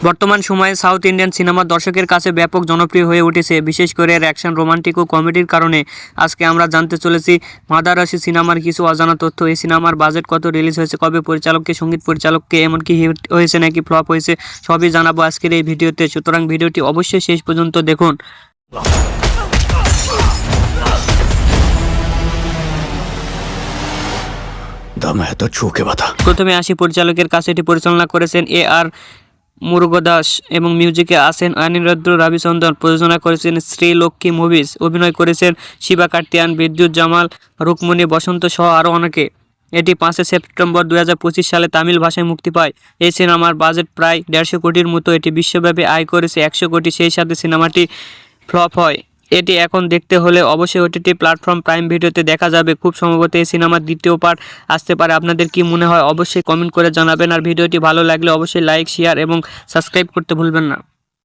বর্তমান সময়ে south Indian cinema দর্শকের কাছে ব্যাপক জনপ্রিয় হয়ে উঠেছে, বিশেষ করে অ্যাকশন, রোমান্টিক ও কমেডির কারণে। আজকে আমরা জানতে চলেছি মাদারাসি সিনেমার কিছু অজানা তথ্য। এই সিনেমার বাজেট কত, রিলিজ হয়েছে কবে, পরিচালককে, সঙ্গীত পরিচালককে, এমনকি হিট হয়েছে নাকি ফ্লপ হয়েছে, সবই জানাবো আজকের এই ভিডিওতে। সুতরাং ভিডিওটি অবশ্যই শেষ পর্যন্ত দেখুন। প্রথমে আসি পরিচালকের কাছে। এটি পরিচালনা করেছেন AR মুরুগদাস এবং মিউজিকে আছেন অনিরুদ্ধ রবিচন্দ্রন। প্রযোজনা করেছেন শ্রীলক্ষ্মী মুভিজ। অভিনয় করেছেন শিবা কার্তিয়ান, বিদ্যুৎ জামাল, রুকমণি বসন্ত সহ আরও অনেকে। এটি 5 সেপ্টেম্বর 2025 সালে তামিল ভাষায় মুক্তি পায়। এই সিনেমার বাজেট প্রায় 150 কোটির মতো। এটি বিশ্বব্যাপী আয় করেছে 100 কোটি। সেই সাথে সিনেমাটি ফ্লপ হয়। এটি এখন দেখতে হলে অবশ্যই OTT প্ল্যাটফর্ম প্রাইম ভিডিওতে দেখা যাবে। খুব সম্ভবত এই সিনেমার দ্বিতীয় পার্ট আসতে পারে। আপনাদের কি মনে হয় অবশ্যই কমেন্ট করে জানাবেন। আর ভিডিওটি ভালো লাগলে অবশ্যই লাইক, শেয়ার এবং সাবস্ক্রাইব করতে ভুলবেন না।